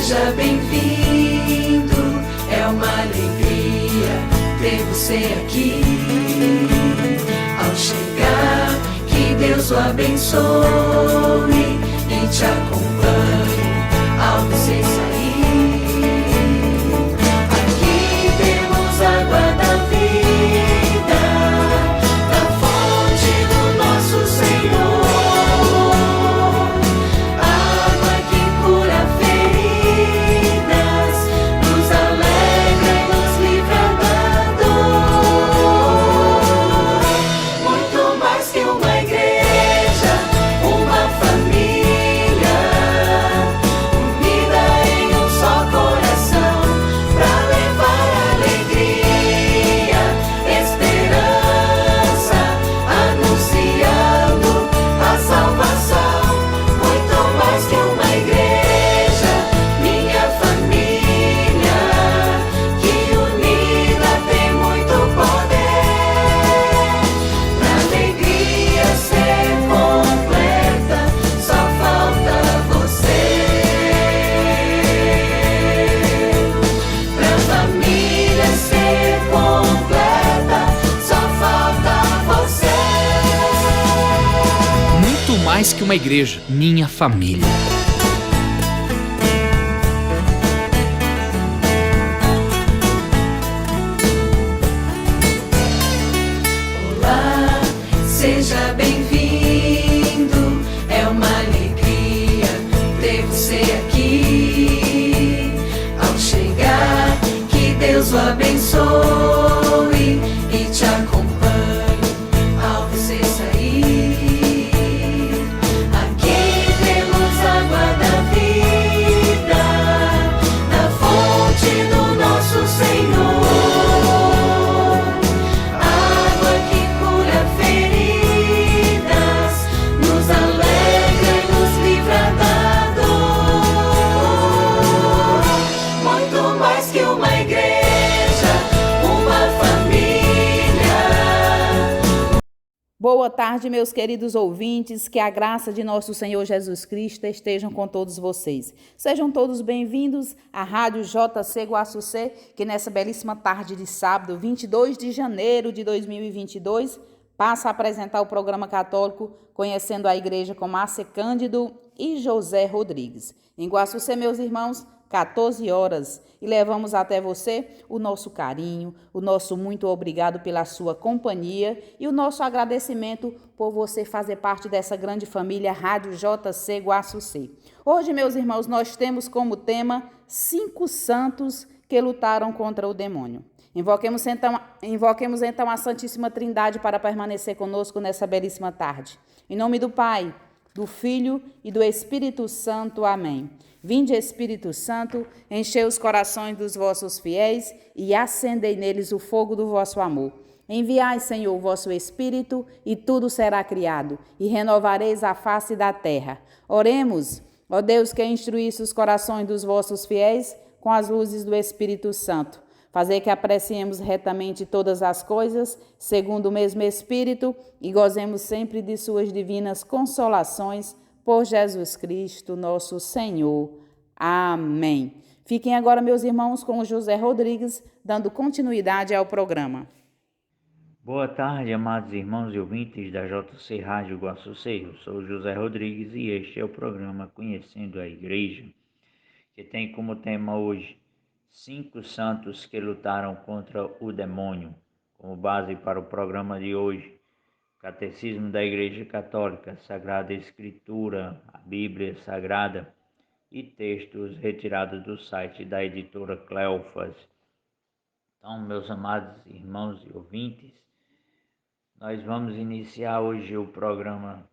Seja bem-vindo, é uma alegria ter você aqui. Ao chegar, que Deus o abençoe e te acompanhe ao você sair. Aqui temos água da vida, da fonte do nosso Senhor. Mais que uma igreja, minha família. Olá, seja bem-vindo, é uma alegria ter você aqui. Ao chegar, que Deus o abençoe e te acompanhe ao você sair. Boa tarde, meus queridos ouvintes, que a graça de nosso Senhor Jesus Cristo estejam com todos vocês. Sejam todos bem-vindos à Rádio JC Guaçucê, que nessa belíssima tarde de sábado, 22 de janeiro de 2022, passa a apresentar o programa católico Conhecendo a Igreja com Márcia Cândido e José Rodrigues. Em Guaçucê, meus irmãos, 14 horas, e levamos até você o nosso carinho, o nosso muito obrigado pela sua companhia e o nosso agradecimento por você fazer parte dessa grande família Rádio JC Guaçucê. Hoje, meus irmãos, nós temos como tema 5 santos que lutaram contra o demônio. Invoquemos então a Santíssima Trindade para permanecer conosco nessa belíssima tarde. Em nome do Pai, do Filho e do Espírito Santo. Amém. Vinde, Espírito Santo, enchei os corações dos vossos fiéis e acendei neles o fogo do vosso amor. Enviai, Senhor, o vosso Espírito, e tudo será criado, e renovareis a face da terra. Oremos, ó Deus, que instruísse os corações dos vossos fiéis com as luzes do Espírito Santo. Fazer que apreciemos retamente todas as coisas, segundo o mesmo Espírito, e gozemos sempre de suas divinas consolações, por Jesus Cristo, nosso Senhor. Amém. Fiquem agora, meus irmãos, com o José Rodrigues, dando continuidade ao programa. Boa tarde, amados irmãos e ouvintes da JC Rádio Guaçucê. Eu sou o José Rodrigues e este é o programa Conhecendo a Igreja, que tem como tema hoje 5 santos que lutaram contra o demônio. Como base para o programa de hoje, Catecismo da Igreja Católica, Sagrada Escritura, a Bíblia Sagrada e textos retirados do site da editora Cleofas. Então, meus amados irmãos e ouvintes, nós vamos iniciar hoje o programa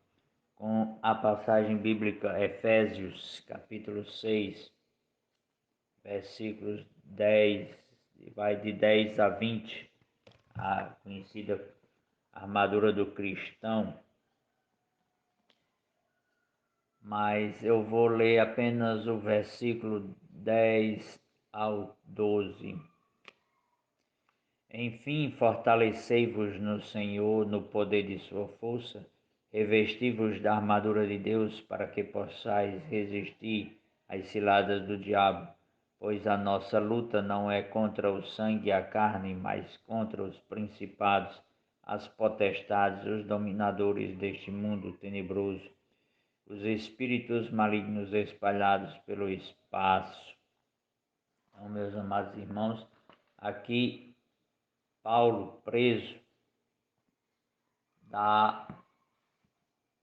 com a passagem bíblica Efésios, capítulo 6, versículos 10, vai de 10 a 20, a conhecida armadura do cristão, mas eu vou ler apenas o versículo 10 ao 12. Enfim, fortalecei-vos no Senhor, no poder de sua força, revesti-vos da armadura de Deus para que possais resistir as ciladas do diabo, pois a nossa luta não é contra o sangue e a carne, mas contra os principados, as potestades, os dominadores deste mundo tenebroso, os espíritos malignos espalhados pelo espaço. Então, meus amados irmãos, aqui Paulo, preso, dá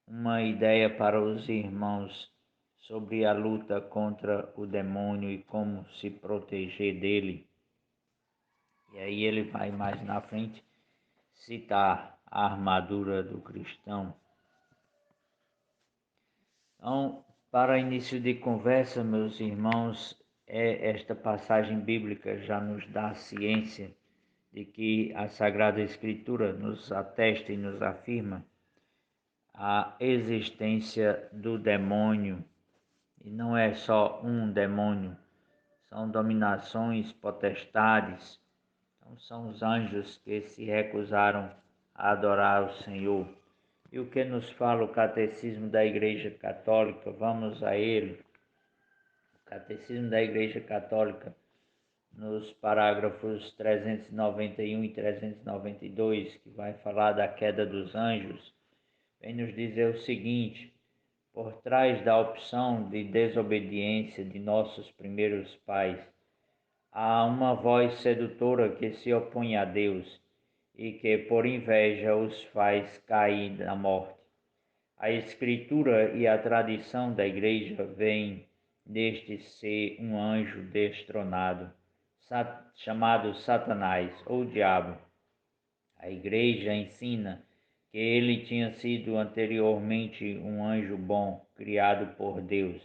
uma ideia para os irmãos sobre a luta contra o demônio e como se proteger dele. E aí ele vai mais na frente citar a armadura do cristão. Então, para início de conversa, meus irmãos, esta passagem bíblica já nos dá a ciência de que a Sagrada Escritura nos atesta e nos afirma a existência do demônio. E não é só um demônio, são dominações, potestades. Então, são os anjos que se recusaram a adorar o Senhor. E o que nos fala o Catecismo da Igreja Católica? Vamos a ele. O Catecismo da Igreja Católica, nos parágrafos 391 e 392, que vai falar da queda dos anjos, vem nos dizer o seguinte: por trás da opção de desobediência de nossos primeiros pais, há uma voz sedutora que se opõe a Deus e que por inveja os faz cair na morte. A Escritura e a tradição da Igreja veem neste ser um anjo destronado, chamado Satanás ou Diabo. A Igreja ensina que ele tinha sido anteriormente um anjo bom, criado por Deus.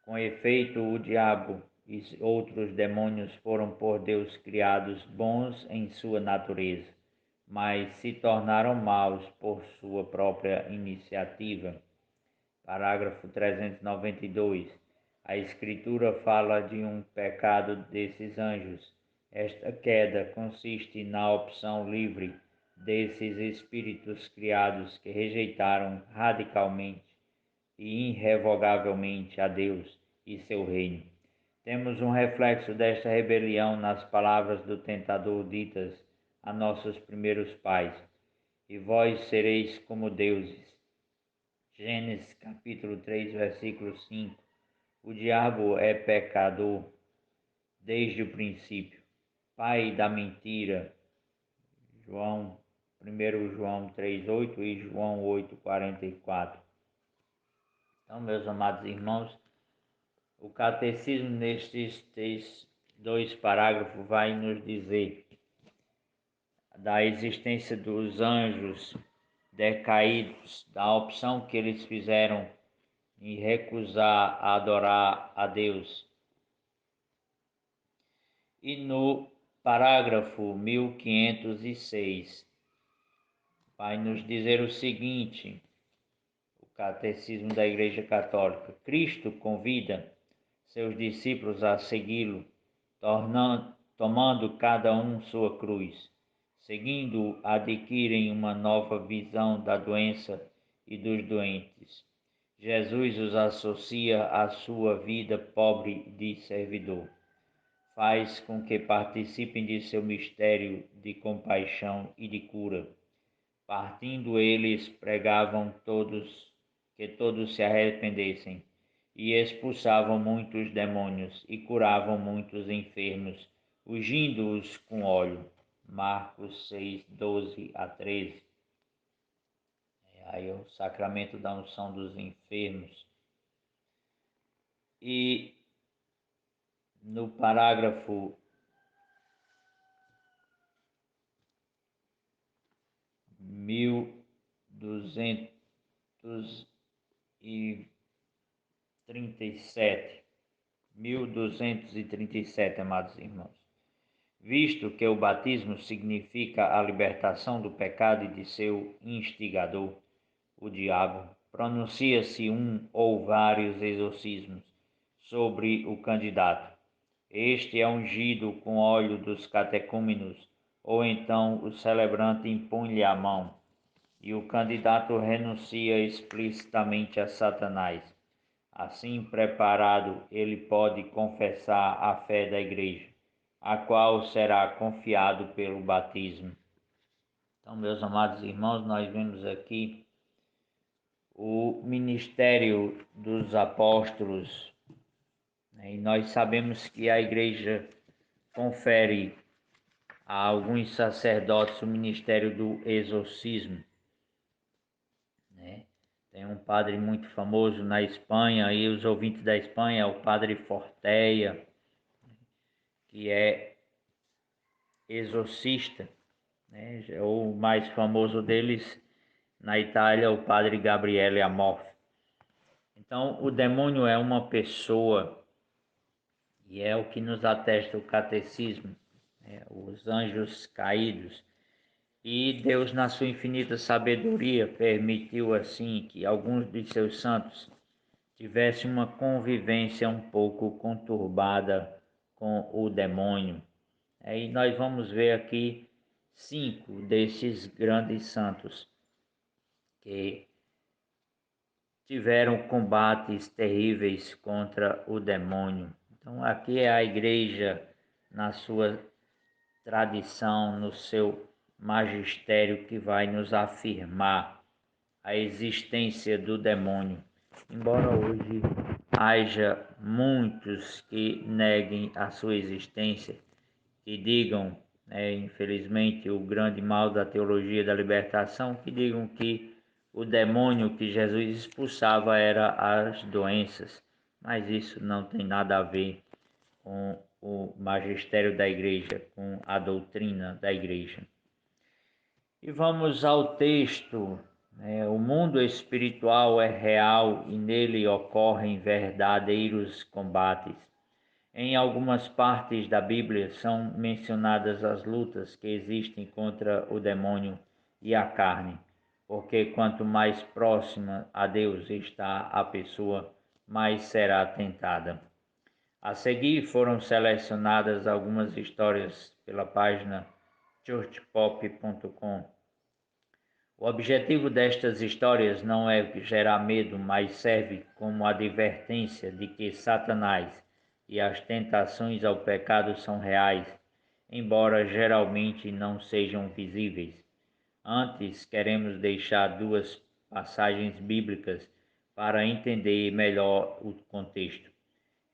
Com efeito, o diabo e outros demônios foram por Deus criados bons em sua natureza, mas se tornaram maus por sua própria iniciativa. Parágrafo 392. A Escritura fala de um pecado desses anjos. Esta queda consiste na opção livre desses espíritos criados que rejeitaram radicalmente e irrevogavelmente a Deus e seu reino. Temos um reflexo desta rebelião nas palavras do tentador ditas a nossos primeiros pais: e vós sereis como deuses. Gênesis capítulo 3, versículo 5. O diabo é pecador desde o princípio, pai da mentira. 1 João 3,8 e João 8,44. Então, meus amados irmãos, o catecismo nestes dois parágrafos vai nos dizer da existência dos anjos decaídos, da opção que eles fizeram em recusar a adorar a Deus. E no parágrafo 1506 vai nos dizer o seguinte: o Catecismo da Igreja Católica: Cristo convida seus discípulos a segui-lo, tomando cada um sua cruz. Seguindo, adquirem uma nova visão da doença e dos doentes. Jesus os associa à sua vida pobre de servidor. Faz com que participem de seu mistério de compaixão e de cura. Partindo, eles pregavam que todos se arrependessem, e expulsavam muitos demônios e curavam muitos enfermos, ungindo-os com óleo. Marcos 6, 12 a 13. Aí é o sacramento da unção dos enfermos. E no parágrafo 1237, amados irmãos. Visto que o batismo significa a libertação do pecado e de seu instigador, o diabo, pronuncia-se um ou vários exorcismos sobre o candidato. Este é ungido com óleo dos catecúmenos, ou então o celebrante impõe-lhe a mão, e o candidato renuncia explicitamente a Satanás. Assim preparado, ele pode confessar a fé da igreja, a qual será confiado pelo batismo. Então, meus amados irmãos, nós vemos aqui o ministério dos apóstolos, né? E nós sabemos que a igreja confere a alguns sacerdotes o ministério do exorcismo, né? Tem um padre muito famoso na Espanha, e os ouvintes da Espanha, é o padre Forteia, que é exorcista, né? O mais famoso deles na Itália, o padre Gabriele Amorfi. Então, o demônio é uma pessoa, e é o que nos atesta o catecismo, né? Os anjos caídos. E Deus, na sua infinita sabedoria, permitiu assim que alguns de seus santos tivessem uma convivência um pouco conturbada com o demônio. Aí nós vamos ver aqui 5 desses grandes santos que tiveram combates terríveis contra o demônio. Então aqui é a igreja na sua tradição, no seu magistério, que vai nos afirmar a existência do demônio. Embora hoje haja muitos que neguem a sua existência, que digam, infelizmente, o grande mal da teologia da libertação, que digam que o demônio que Jesus expulsava era as doenças, mas isso não tem nada a ver com o magistério da igreja, com a doutrina da igreja. E vamos ao texto. O mundo espiritual é real e nele ocorrem verdadeiros combates. Em algumas partes da Bíblia são mencionadas as lutas que existem contra o demônio e a carne, porque quanto mais próxima a Deus está a pessoa, mais será tentada. A seguir foram selecionadas algumas histórias pela página churchpop.com. O objetivo destas histórias não é gerar medo, mas serve como advertência de que Satanás e as tentações ao pecado são reais, embora geralmente não sejam visíveis. Antes, queremos deixar 2 passagens bíblicas para entender melhor o contexto.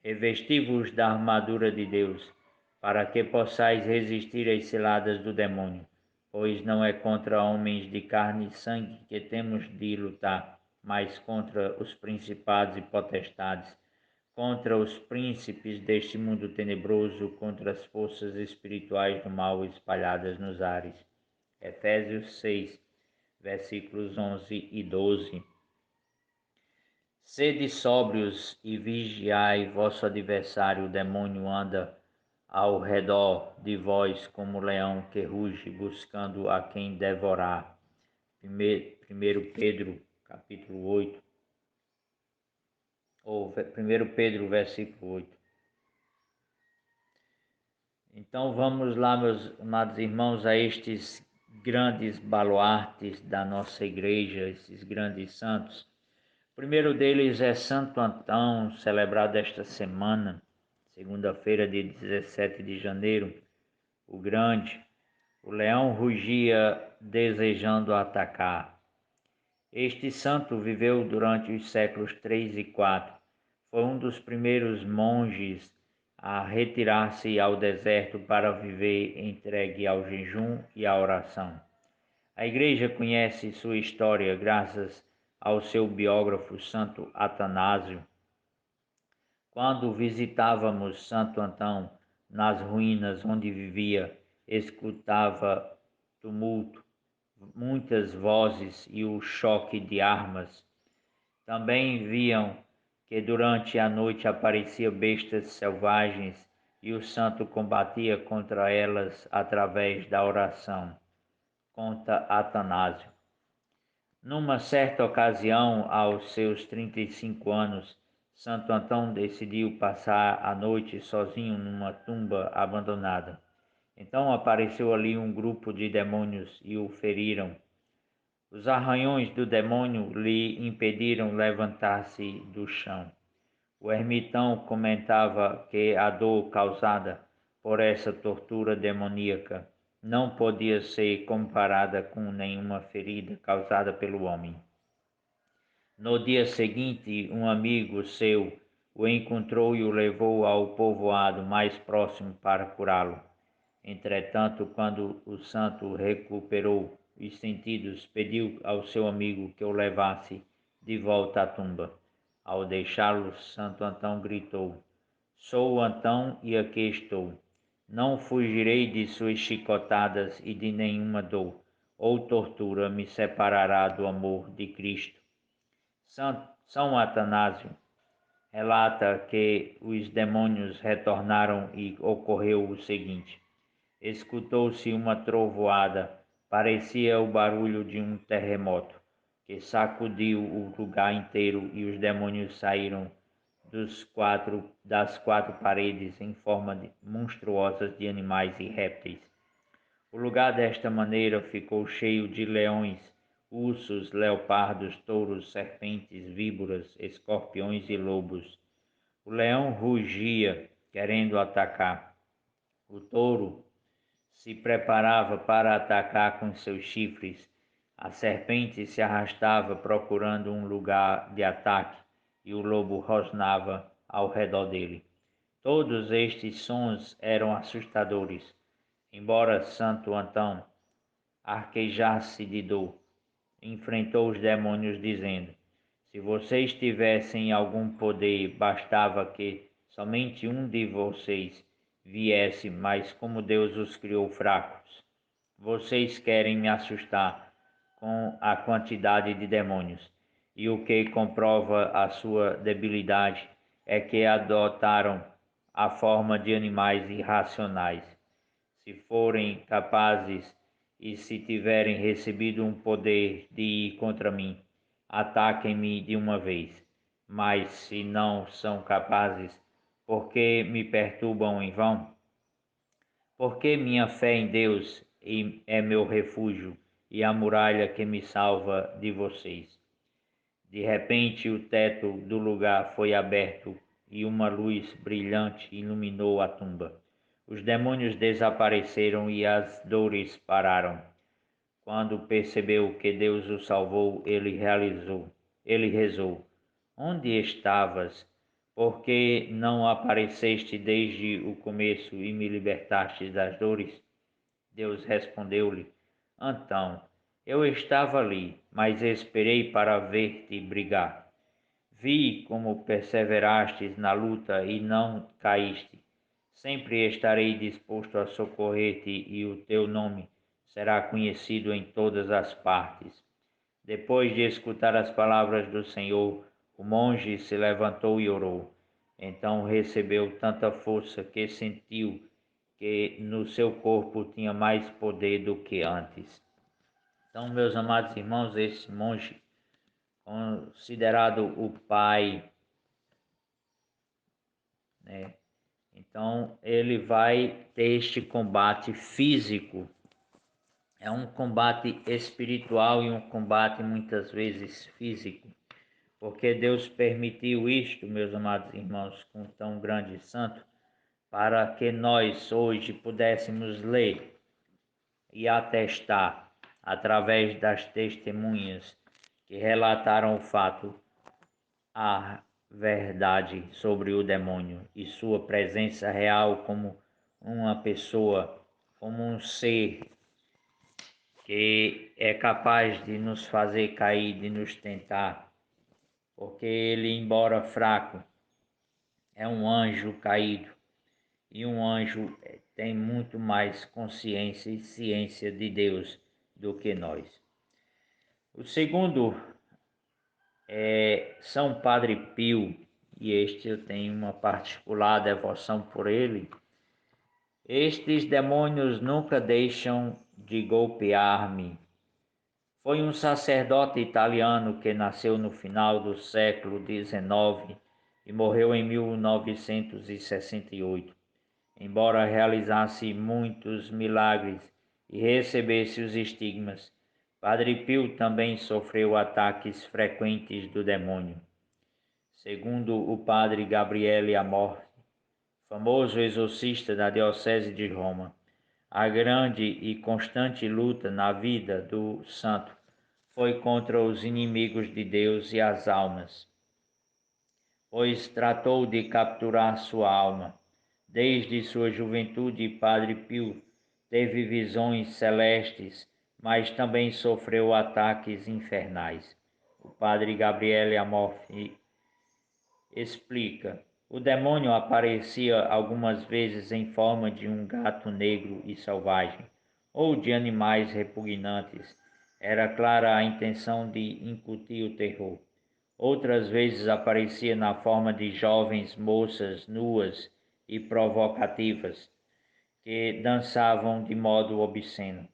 Revesti-vos da armadura de Deus, para que possais resistir às ciladas do demônio, pois não é contra homens de carne e sangue que temos de lutar, mas contra os principados e potestades, contra os príncipes deste mundo tenebroso, contra as forças espirituais do mal espalhadas nos ares. Efésios 6, versículos 11 e 12. Sede sóbrios e vigiai, vosso adversário, o demônio, anda ao redor de vós como leão que ruge, buscando a quem devorar. 1 Pedro, capítulo 8, ou 1 Pedro, versículo 8. Então vamos lá, meus amados irmãos, a estes grandes baluartes da nossa igreja, esses grandes santos. O primeiro deles é Santo Antão, celebrado esta semana, segunda-feira de 17 de janeiro, o grande. O leão rugia desejando atacar. Este santo viveu durante os séculos 3 e 4. Foi um dos primeiros monges a retirar-se ao deserto para viver entregue ao jejum e à oração. A igreja conhece sua história graças ao seu biógrafo Santo Atanásio. Quando visitávamos Santo Antão nas ruínas onde vivia, escutava tumulto, muitas vozes e o choque de armas. Também viam que durante a noite apareciam bestas selvagens e o santo combatia contra elas através da oração. Conta Atanásio. Numa certa ocasião, aos seus 35 anos, Santo Antão decidiu passar a noite sozinho numa tumba abandonada. Então apareceu ali um grupo de demônios e o feriram. Os arranhões do demônio lhe impediram levantar-se do chão. O ermitão comentava que a dor causada por essa tortura demoníaca não podia ser comparada com nenhuma ferida causada pelo homem. No dia seguinte, um amigo seu o encontrou e o levou ao povoado mais próximo para curá-lo. Entretanto, quando o santo recuperou os sentidos, pediu ao seu amigo que o levasse de volta à tumba. Ao deixá-lo, Santo Antão gritou: "Sou Antão e aqui estou. Não fugirei de suas chicotadas e de nenhuma dor ou tortura me separará do amor de Cristo." São Atanásio relata que os demônios retornaram e ocorreu o seguinte: escutou-se uma trovoada, parecia o barulho de um terremoto, que sacudiu o lugar inteiro e os demônios saíram das quatro paredes em forma monstruosas de animais e répteis. O lugar desta maneira ficou cheio de leões, ursos, leopardos, touros, serpentes, víboras, escorpiões e lobos. O leão rugia, querendo atacar. O touro se preparava para atacar com seus chifres. A serpente se arrastava procurando um lugar de ataque e o lobo rosnava ao redor dele. Todos estes sons eram assustadores. Embora Santo Antão arquejasse de dor, enfrentou os demônios dizendo: "Se vocês tivessem algum poder, bastava que somente um de vocês viesse, mas como Deus os criou fracos, vocês querem me assustar com a quantidade de demônios. E o que comprova a sua debilidade é que adotaram a forma de animais irracionais. Se forem capazes e se tiverem recebido um poder de ir contra mim, ataquem-me de uma vez. Mas se não são capazes, por que me perturbam em vão? Porque minha fé em Deus é meu refúgio e a muralha que me salva de vocês." De repente, o teto do lugar foi aberto e uma luz brilhante iluminou a tumba. Os demônios desapareceram e as dores pararam. Quando percebeu que Deus o salvou, ele rezou: "Onde estavas? Por que não apareceste desde o começo e me libertaste das dores?" Deus respondeu-lhe: "Antão, eu estava ali, mas esperei para ver-te brigar. Vi como perseverastes na luta e não caíste. Sempre estarei disposto a socorrer-te e o teu nome será conhecido em todas as partes." Depois de escutar as palavras do Senhor, o monge se levantou e orou. Então recebeu tanta força que sentiu que no seu corpo tinha mais poder do que antes. Então, meus amados irmãos, esse monge, considerado o pai, né? Então, ele vai ter este combate físico. É um combate espiritual e um combate muitas vezes físico. Porque Deus permitiu isto, meus amados irmãos, com tão grande santo, para que nós hoje pudéssemos ler e atestar, através das testemunhas que relataram o fato, a verdade sobre o demônio e sua presença real como uma pessoa, como um ser que é capaz de nos fazer cair, de nos tentar, porque ele, embora fraco, é um anjo caído, e um anjo tem muito mais consciência e ciência de Deus do que nós. O segundo é São Padre Pio, e este eu tenho uma particular devoção por ele. Estes demônios nunca deixam de golpear-me. Foi um sacerdote italiano que nasceu no final do século XIX e morreu em 1968. Embora realizasse muitos milagres e recebesse os estigmas, Padre Pio também sofreu ataques frequentes do demônio. Segundo o padre Gabriele Amorti, famoso exorcista da Diocese de Roma, a grande e constante luta na vida do santo foi contra os inimigos de Deus e as almas, pois tratou de capturar sua alma. Desde sua juventude, Padre Pio teve visões celestes, mas também sofreu ataques infernais. O padre Gabriele Amorfi explica: o demônio aparecia algumas vezes em forma de um gato negro e selvagem, ou de animais repugnantes. Era clara a intenção de incutir o terror. Outras vezes aparecia na forma de jovens moças nuas e provocativas, que dançavam de modo obsceno.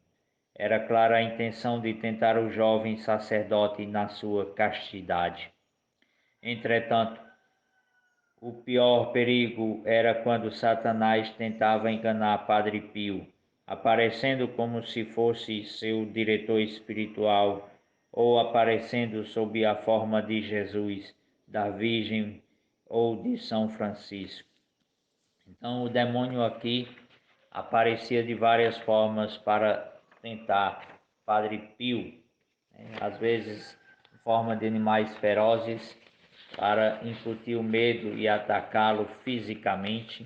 Era clara a intenção de tentar o jovem sacerdote na sua castidade. Entretanto, o pior perigo era quando Satanás tentava enganar Padre Pio, aparecendo como se fosse seu diretor espiritual ou aparecendo sob a forma de Jesus, da Virgem ou de São Francisco. Então, o demônio aqui aparecia de várias formas para tentar Padre Pio, às vezes em forma de animais ferozes, para incutir o medo e atacá-lo fisicamente,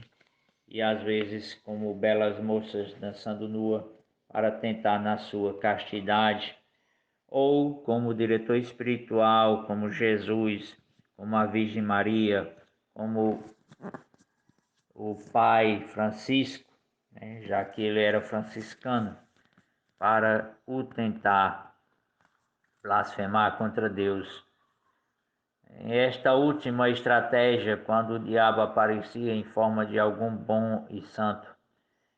e às vezes como belas moças dançando nua para tentar na sua castidade, ou como diretor espiritual, como Jesus, como a Virgem Maria, como o pai Francisco, já que ele era franciscano, para o tentar blasfemar contra Deus. Esta última estratégia, quando o diabo aparecia em forma de algum bom e santo,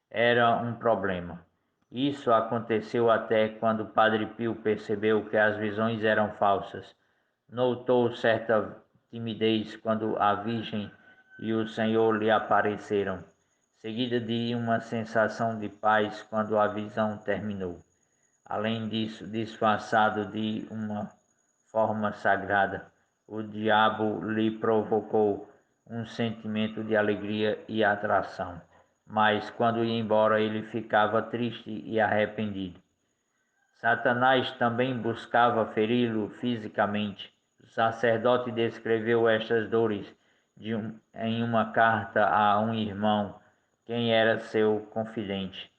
era um problema. Isso aconteceu até quando o Padre Pio percebeu que as visões eram falsas. Notou certa timidez quando a Virgem e o Senhor lhe apareceram, seguida de uma sensação de paz quando a visão terminou. Além disso, disfarçado de uma forma sagrada, o diabo lhe provocou um sentimento de alegria e atração, mas quando ia embora ele ficava triste e arrependido. Satanás também buscava feri-lo fisicamente. O sacerdote descreveu estas dores em uma carta a um irmão, quem era seu confidente.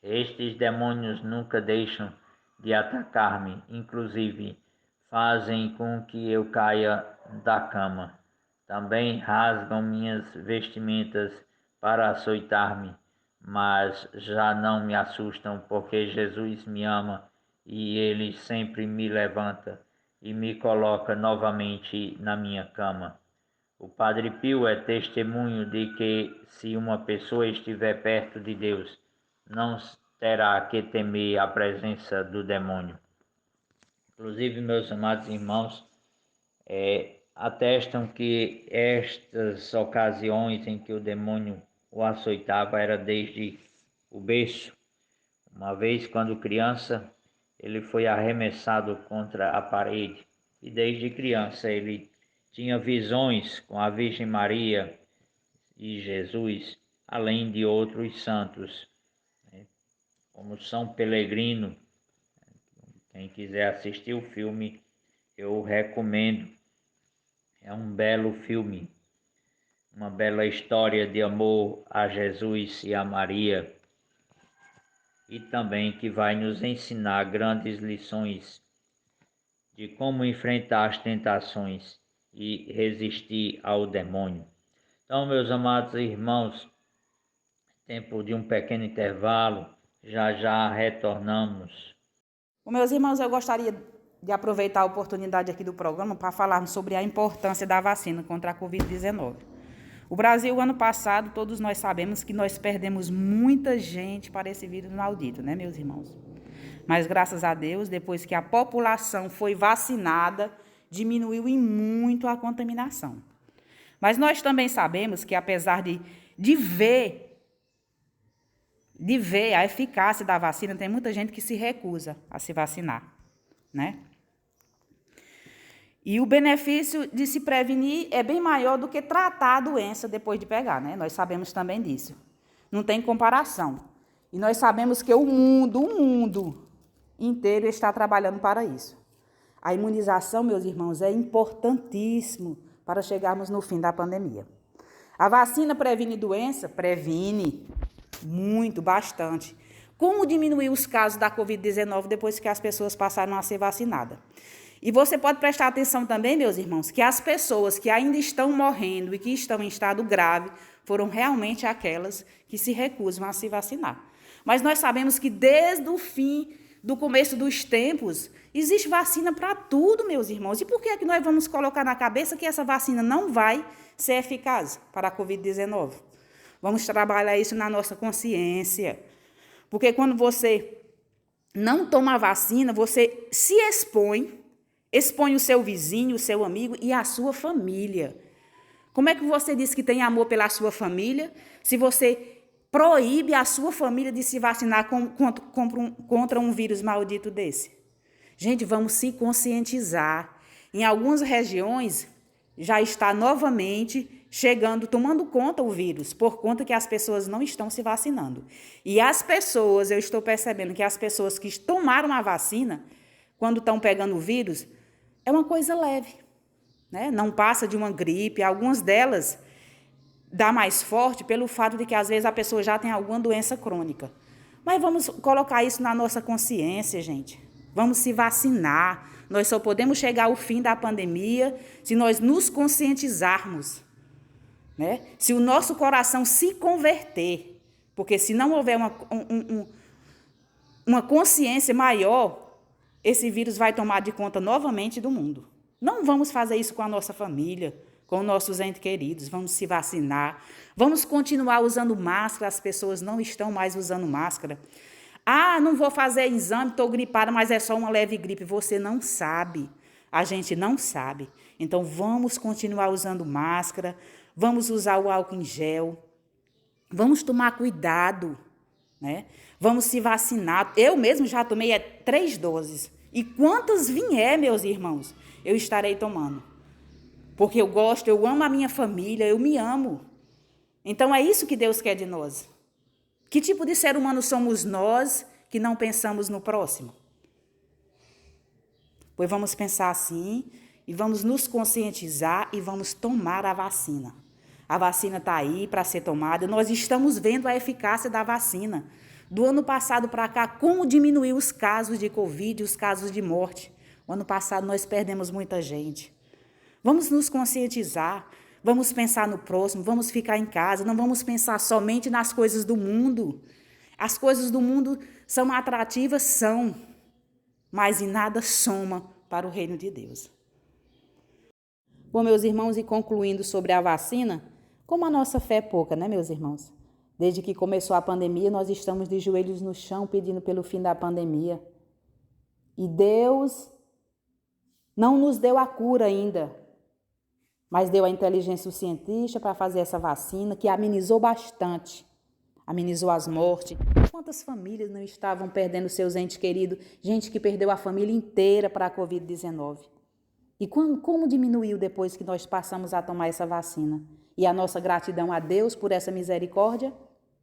Estes demônios nunca deixam de atacar-me, inclusive fazem com que eu caia da cama. Também rasgam minhas vestimentas para açoitar-me, mas já não me assustam, porque Jesus me ama e Ele sempre me levanta e me coloca novamente na minha cama. O Padre Pio é testemunho de que, se uma pessoa estiver perto de Deus, não terá que temer a presença do demônio. Inclusive, meus amados irmãos, atestam que estas ocasiões em que o demônio o açoitava era desde o berço. Uma vez, quando criança, ele foi arremessado contra a parede e desde criança ele tinha visões com a Virgem Maria e Jesus, além de outros santos, como São Pelegrino. Quem quiser assistir o filme, eu recomendo. É um belo filme, uma bela história de amor a Jesus e a Maria, e também que vai nos ensinar grandes lições de como enfrentar as tentações e resistir ao demônio. Então, meus amados irmãos, tempo de um pequeno intervalo, já já retornamos. Meus irmãos, eu gostaria de aproveitar a oportunidade aqui do programa para falarmos sobre a importância da vacina contra a Covid-19. O Brasil, ano passado, todos nós sabemos que nós perdemos muita gente para esse vírus maldito, né, meus irmãos? Mas, graças a Deus, depois que a população foi vacinada, diminuiu em muito a contaminação. Mas nós também sabemos que, apesar de ver a eficácia da vacina, tem muita gente que se recusa a se vacinar, né? E o benefício de se prevenir é bem maior do que tratar a doença depois de pegar, né? Nós sabemos também disso. Não tem comparação. E nós sabemos que o mundo inteiro está trabalhando para isso. A imunização, meus irmãos, é importantíssimo para chegarmos no fim da pandemia. A vacina previne doença? Previne muito, bastante. Como diminuir os casos da Covid-19 depois que as pessoas passaram a ser vacinadas? E você pode prestar atenção também, meus irmãos, que as pessoas que ainda estão morrendo e que estão em estado grave foram realmente aquelas que se recusam a se vacinar. Mas nós sabemos que desde o fim do começo dos tempos, existe vacina para tudo, meus irmãos. E por que é que nós vamos colocar na cabeça que essa vacina não vai ser eficaz para a Covid-19? Vamos trabalhar isso na nossa consciência. Porque quando você não toma a vacina, você se expõe o seu vizinho, o seu amigo e a sua família. Como é que você diz que tem amor pela sua família se você proíbe a sua família de se vacinar contra um vírus maldito desse? Gente, vamos se conscientizar. Em algumas regiões já está novamente chegando, tomando conta o vírus, por conta que as pessoas não estão se vacinando. E as pessoas, eu estou percebendo que as pessoas que tomaram a vacina, quando estão pegando o vírus, é uma coisa leve, né? Não passa de uma gripe. Algumas delas dá mais forte pelo fato de que, às vezes, a pessoa já tem alguma doença crônica. Mas vamos colocar isso na nossa consciência, gente. Vamos se vacinar. Nós só podemos chegar ao fim da pandemia se nós nos conscientizarmos, né? Se o nosso coração se converter. Porque se não houver uma consciência maior, esse vírus vai tomar de conta novamente do mundo. Não vamos fazer isso com a nossa família, com nossos entes queridos. Vamos se vacinar. Vamos continuar usando máscara. As pessoas não estão mais usando máscara. Ah, não vou fazer exame, estou gripada, mas é só uma leve gripe. Você não sabe. A gente não sabe. Então, vamos continuar usando máscara. Vamos usar o álcool em gel. Vamos tomar cuidado, né? Vamos se vacinar. Eu mesmo já tomei 3 doses. E quantas vier, meus irmãos, eu estarei tomando. Porque eu gosto, eu amo a minha família, eu me amo. Então, é isso que Deus quer de nós. Que tipo de ser humano somos nós que não pensamos no próximo? Pois vamos pensar assim e vamos nos conscientizar e vamos tomar a vacina. A vacina está aí para ser tomada. Nós estamos vendo a eficácia da vacina. Do ano passado para cá, como diminuiu os casos de Covid, os casos de morte. O ano passado nós perdemos muita gente. Vamos nos conscientizar, vamos pensar no próximo, vamos ficar em casa, não vamos pensar somente nas coisas do mundo. As coisas do mundo são atrativas, são, mas em nada soma para o reino de Deus. Bom, meus irmãos, e concluindo sobre a vacina, como a nossa fé é pouca, né, meus irmãos? Desde que começou a pandemia, nós estamos de joelhos no chão pedindo pelo fim da pandemia. E Deus não nos deu a cura ainda, mas deu a inteligência científica para fazer essa vacina, que amenizou bastante, amenizou as mortes. Quantas famílias não estavam perdendo seus entes queridos? Gente que perdeu a família inteira para a Covid-19. E como diminuiu depois que nós passamos a tomar essa vacina? E a nossa gratidão a Deus por essa misericórdia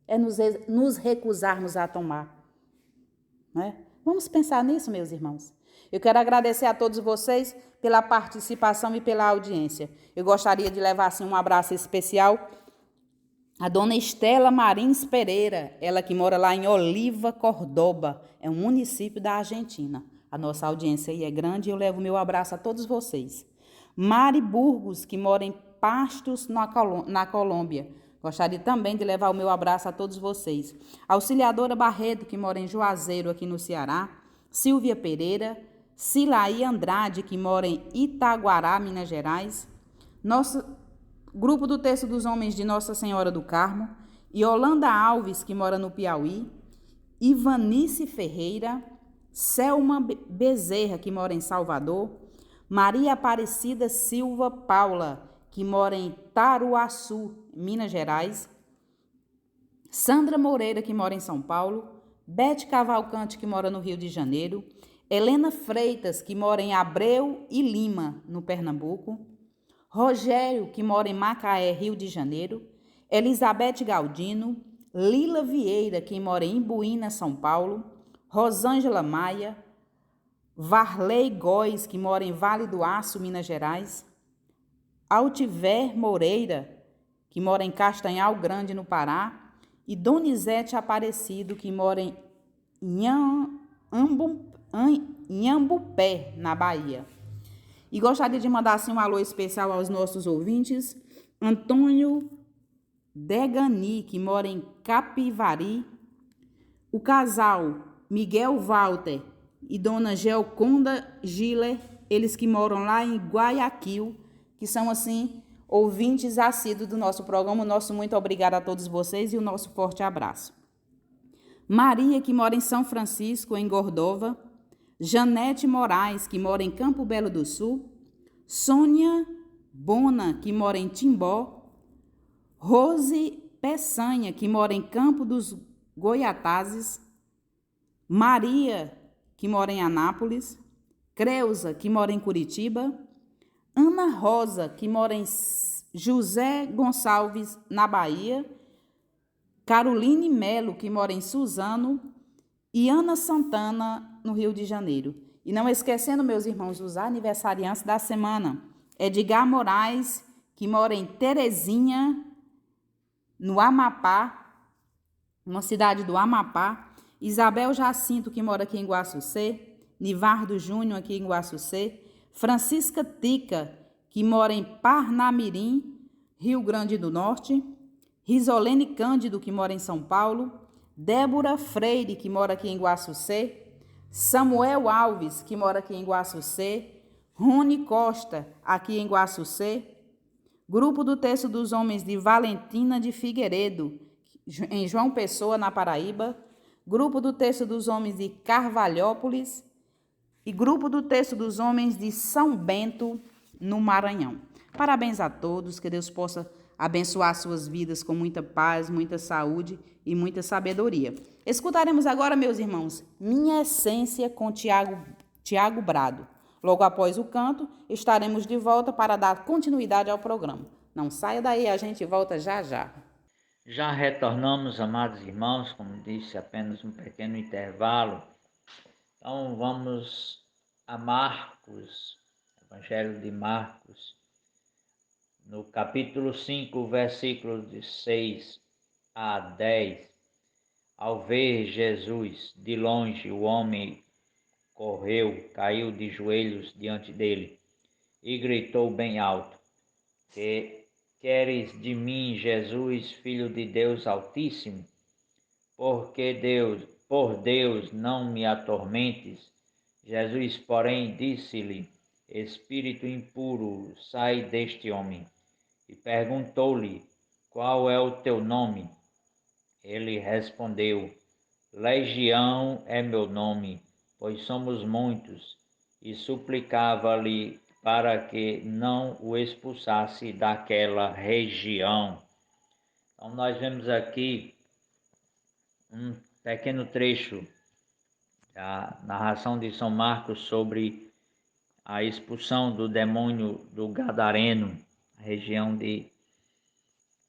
é nos recusarmos a tomar, né? Vamos pensar nisso, meus irmãos. Eu quero agradecer a todos vocês pela participação e pela audiência. Eu gostaria de levar assim, um abraço especial à dona Estela Marins Pereira, ela que mora lá em Oliva, Córdoba, é um município da Argentina. A nossa audiência aí é grande e eu levo meu abraço a todos vocês. Mari Burgos, que mora em Pastos, na Colômbia. Gostaria também de levar o meu abraço a todos vocês. Auxiliadora Barreto, que mora em Juazeiro, aqui no Ceará. Silvia Pereira. Silaí Andrade, que mora em Itaguará, Minas Gerais. Nosso grupo do Terço dos Homens de Nossa Senhora do Carmo. Yolanda Alves, que mora no Piauí. Ivanice Ferreira. Selma Bezerra, que mora em Salvador. Maria Aparecida Silva Paula, que mora em Taruaçu, Minas Gerais. Sandra Moreira, que mora em São Paulo. Bete Cavalcante, que mora no Rio de Janeiro. Helena Freitas, que mora em Abreu e Lima, no Pernambuco. Rogério, que mora em Macaé, Rio de Janeiro. Elizabeth Galdino. Lila Vieira, que mora em Imbuína, São Paulo. Rosângela Maia. Varley Góes, que mora em Vale do Aço, Minas Gerais. Altiver Moreira, que mora em Castanhal Grande, no Pará. E Donizete Aparecido, que mora em Inhambupé, na Bahia. E gostaria de mandar assim um alô especial aos nossos ouvintes. Antônio Degani, que mora em Capivari. O casal Miguel Walter e Dona Geoconda Giller, eles que moram lá em Guayaquil, que são assim ouvintes assíduos do nosso programa. O nosso muito obrigado a todos vocês e o nosso forte abraço. Maria, que mora em São Francisco, em Cordova. Janete Moraes, que mora em Campo Belo do Sul. Sônia Bona, que mora em Timbó. Rose Peçanha, que mora em Campo dos Goiatazes. Maria, que mora em Anápolis. Creuza, que mora em Curitiba. Ana Rosa, que mora em José Gonçalves, na Bahia. Caroline Melo, que mora em Suzano. E Ana Santana, no Rio de Janeiro. E não esquecendo, meus irmãos, os aniversariantes da semana. Edgar Moraes, que mora em Terezinha, no Amapá, uma cidade do Amapá. Isabel Jacinto, que mora aqui em Guaçucê. Nivardo Júnior, aqui em Guaçucê. Francisca Tica, que mora em Parnamirim, Rio Grande do Norte. Risolene Cândido, que mora em São Paulo. Débora Freire, que mora aqui em Guaçucê. Samuel Alves, que mora aqui em Guaçucê. Rony Costa, aqui em Guaçucê. Grupo do Terço dos Homens de Valentina de Figueiredo, em João Pessoa, na Paraíba. Grupo do Terço dos Homens de Carvalhópolis. E Grupo do Terço dos Homens de São Bento, no Maranhão. Parabéns a todos, que Deus possa abençoar suas vidas com muita paz, muita saúde e muita sabedoria. Escutaremos agora, meus irmãos, Minha Essência com Tiago Brado. Logo após o canto, estaremos de volta para dar continuidade ao programa. Não saia daí, a gente volta já já. Já retornamos, amados irmãos, como disse, apenas um pequeno intervalo. Então vamos a Marcos, Evangelho de Marcos, no capítulo 5, versículos de 6 a 10. Ao ver Jesus de longe, o homem correu, caiu de joelhos diante dele e gritou bem alto: Que queres de mim, Jesus, Filho de Deus Altíssimo? Por Deus, não me atormentes. Jesus, porém, disse-lhe: Espírito impuro, sai deste homem. E perguntou-lhe: Qual é o teu nome? Ele respondeu: Legião é meu nome, pois somos muitos. E suplicava-lhe para que não o expulsasse daquela região. Então nós vemos aqui um pequeno trecho da narração de São Marcos sobre a expulsão do demônio do Gadareno, a região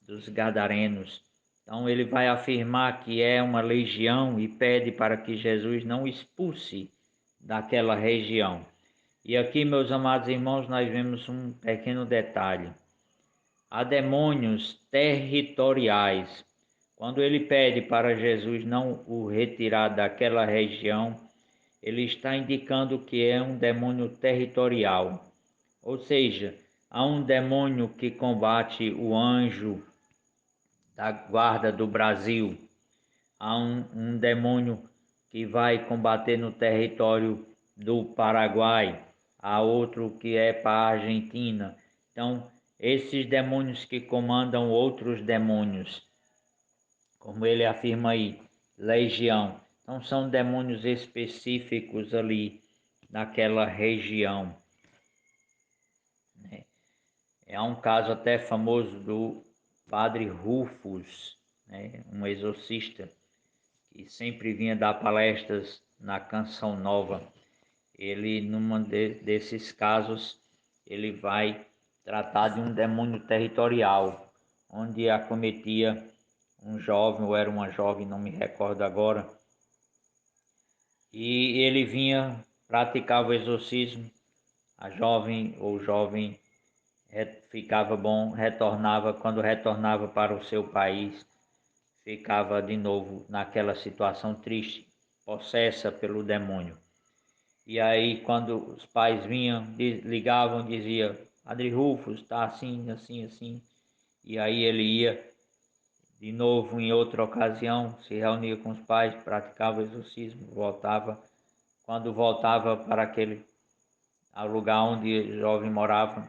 dos Gadarenos. Então ele vai afirmar que é uma legião e pede para que Jesus não expulse daquela região. E aqui, meus amados irmãos, nós vemos um pequeno detalhe. Há demônios territoriais. Quando ele pede para Jesus não o retirar daquela região, ele está indicando que é um demônio territorial. Ou seja, há um demônio que combate o anjo da guarda do Brasil. Há um demônio que vai combater no território do Paraguai. Há outro que é para a Argentina. Então, esses demônios que comandam outros demônios, como ele afirma aí, legião. Então, são demônios específicos ali naquela região. É um caso até famoso do Padre Rufus, um exorcista, que sempre vinha dar palestras na Canção Nova. ele, desses casos, ele vai tratar de um demônio territorial, onde acometia um jovem, ou era uma jovem, não me recordo agora, e ele vinha, praticava o exorcismo, a jovem ou o jovem ficava bom, retornava, quando retornava para o seu país, ficava de novo naquela situação triste, possessa pelo demônio. E aí, quando os pais vinham, ligavam, dizia: Padre Rufus está assim, assim, assim. E aí ele ia de novo em outra ocasião, se reunia com os pais, praticava o exorcismo, voltava. Quando voltava para aquele lugar onde o jovem morava,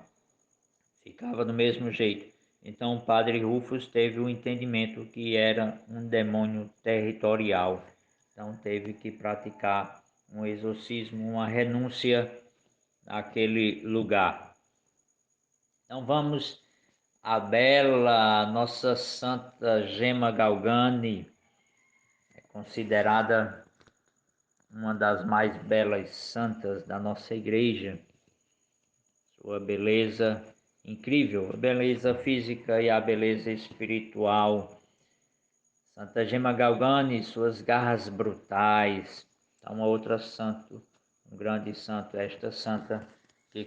ficava do mesmo jeito. Então o Padre Rufus teve o entendimento que era um demônio territorial. Então teve que praticar um exorcismo, uma renúncia àquele lugar. Então vamos à bela Nossa Santa Gema Galgani, é considerada uma das mais belas santas da nossa igreja. Sua beleza incrível, a beleza física e a beleza espiritual. Santa Gema Galgani, suas garras brutais. Então, uma outra santo, um grande santo, esta santa que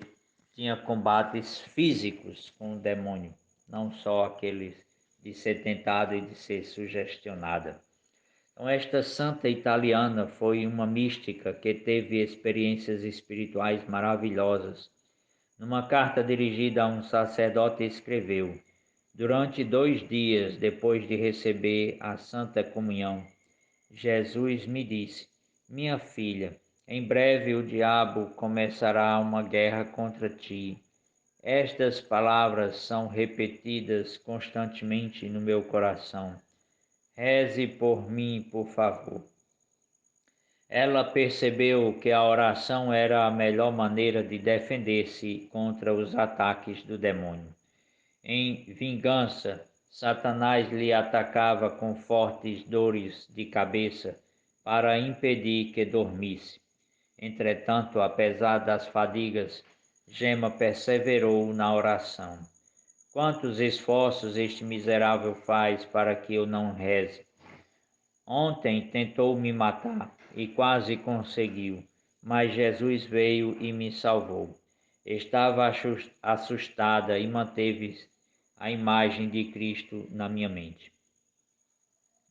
tinha combates físicos com o demônio, não só aqueles de ser tentada e de ser sugestionada. Então, esta santa italiana foi uma mística que teve experiências espirituais maravilhosas. Numa carta dirigida a um sacerdote, escreveu: Durante 2 dias depois de receber a Santa Comunhão, Jesus me disse: Minha filha, em breve o diabo começará uma guerra contra ti. Estas palavras são repetidas constantemente no meu coração. Reze por mim, por favor. Ela percebeu que a oração era a melhor maneira de defender-se contra os ataques do demônio. Em vingança, Satanás lhe atacava com fortes dores de cabeça para impedir que dormisse. Entretanto, apesar das fadigas, Gema perseverou na oração. Quantos esforços este miserável faz para que eu não reze? Ontem tentou me matar e quase conseguiu, mas Jesus veio e me salvou. Estava assustada e manteve a imagem de Cristo na minha mente.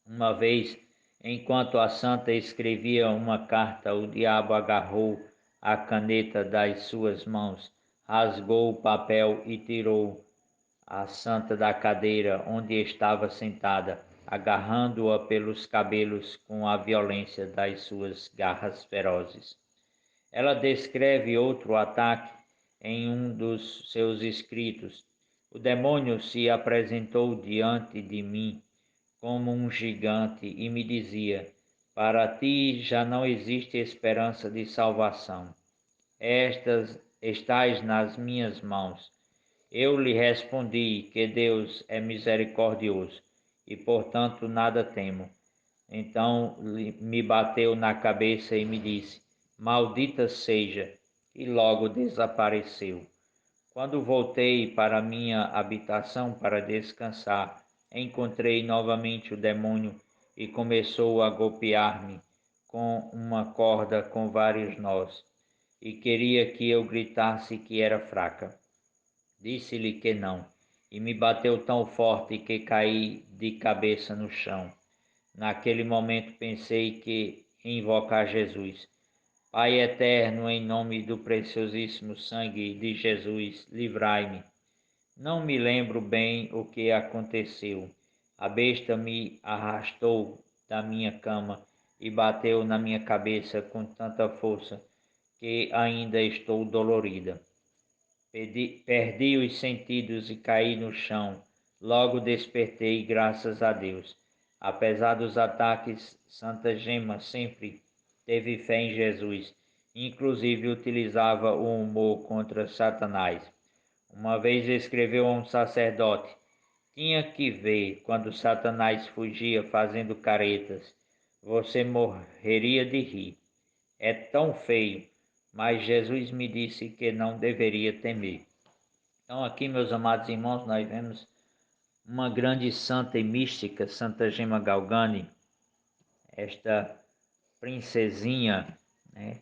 Uma vez, enquanto a santa escrevia uma carta, o diabo agarrou a caneta das suas mãos, rasgou o papel e tirou a santa da cadeira onde estava sentada, agarrando-a pelos cabelos com a violência das suas garras ferozes. Ela descreve outro ataque em um dos seus escritos. O demônio se apresentou diante de mim como um gigante e me dizia: Para ti já não existe esperança de salvação. Estás nas minhas mãos. Eu lhe respondi que Deus é misericordioso e, portanto, nada temo. Então me bateu na cabeça e me disse: Maldita seja, e logo desapareceu. Quando voltei para minha habitação para descansar, encontrei novamente o demônio e começou a golpear-me com uma corda com vários nós, e queria que eu gritasse que era fraca. Disse-lhe que não, e me bateu tão forte que caí de cabeça no chão. Naquele momento pensei que invocar Jesus. Pai eterno, em nome do preciosíssimo sangue de Jesus, livrai-me. Não me lembro bem o que aconteceu. A besta me arrastou da minha cama e bateu na minha cabeça com tanta força que ainda estou dolorida. Perdi os sentidos e caí no chão. Logo despertei, graças a Deus. Apesar dos ataques, Santa Gema sempre teve fé em Jesus. Inclusive utilizava o humor contra Satanás. Uma vez escreveu a um sacerdote: Tinha que ver quando Satanás fugia fazendo caretas. Você morreria de rir. É tão feio, mas Jesus me disse que não deveria temer. Então aqui, meus amados irmãos, nós vemos uma grande santa e mística, Santa Gema Galgani, esta princesinha, né?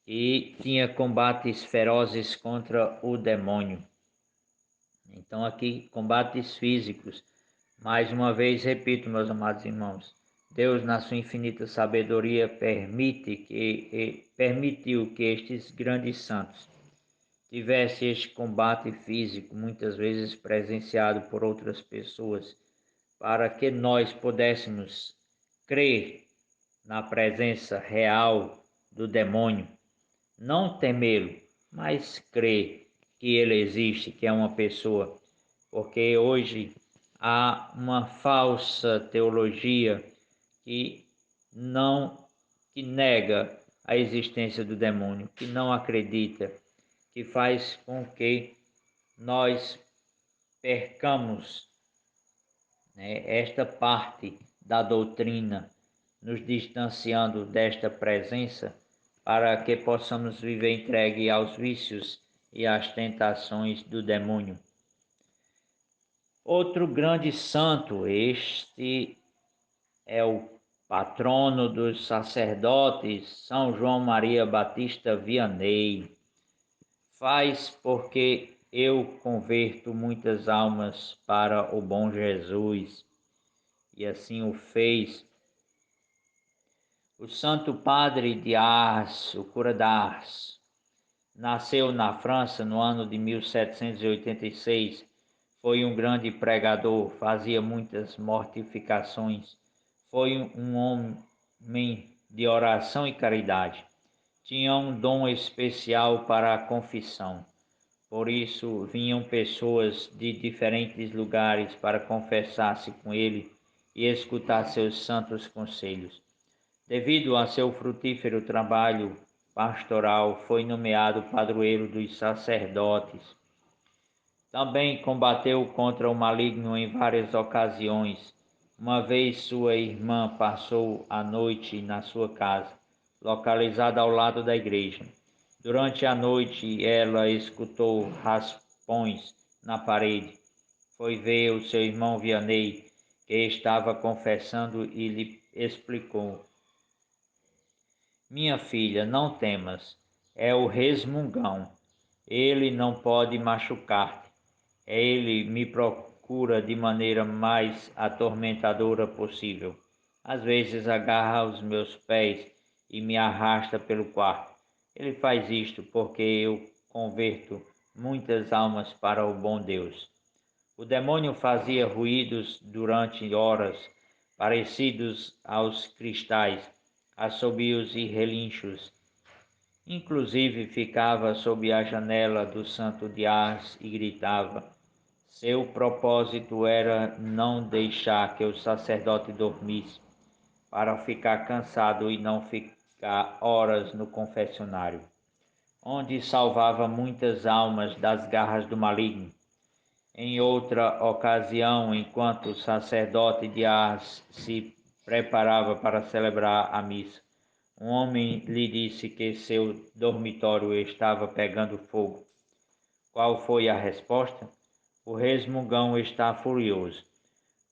E tinha combates ferozes contra o demônio. Então aqui, combates físicos. Mais uma vez, repito, meus amados irmãos, Deus, na sua infinita sabedoria, permitiu que estes grandes santos tivessem este combate físico, muitas vezes presenciado por outras pessoas, para que nós pudéssemos crer na presença real do demônio, não temê-lo, mas crer que ele existe, que é uma pessoa, porque hoje há uma falsa teologia que não que nega a existência do demônio, que não acredita, que faz com que nós percamos, né, esta parte da doutrina, nos distanciando desta presença, para que possamos viver entregue aos vícios e às tentações do demônio. Outro grande santo, este é o patrono dos sacerdotes, São João Maria Batista Vianney. Faz porque eu converto muitas almas para o bom Jesus, e assim o fez. O Santo Padre de Ars, o cura d'Ars, nasceu na França no ano de 1786. Foi um grande pregador, fazia muitas mortificações. Foi um homem de oração e caridade. Tinha um dom especial para a confissão. Por isso vinham pessoas de diferentes lugares para confessar-se com ele e escutar seus santos conselhos. Devido a seu frutífero trabalho pastoral, foi nomeado padroeiro dos sacerdotes. Também combateu contra o maligno em várias ocasiões. Uma vez sua irmã passou a noite na sua casa, localizada ao lado da igreja. Durante a noite, ela escutou raspões na parede. Foi ver o seu irmão Vianney, que estava confessando, e lhe explicou: minha filha, não temas, é o resmungão. Ele não pode machucar-te. Ele me procura de maneira mais atormentadora possível. Às vezes agarra os meus pés e me arrasta pelo quarto. Ele faz isto porque eu converto muitas almas para o bom Deus. O demônio fazia ruídos durante horas, parecidos aos cristais, assobios e relinchos. Inclusive ficava sob a janela do Santo de Ars e gritava. Seu propósito era não deixar que o sacerdote dormisse, para ficar cansado e não ficar horas no confessionário, onde salvava muitas almas das garras do maligno. Em outra ocasião, enquanto o sacerdote de Ars se preparava para celebrar a missa, um homem lhe disse que seu dormitório estava pegando fogo. Qual foi a resposta? O resmungão está furioso.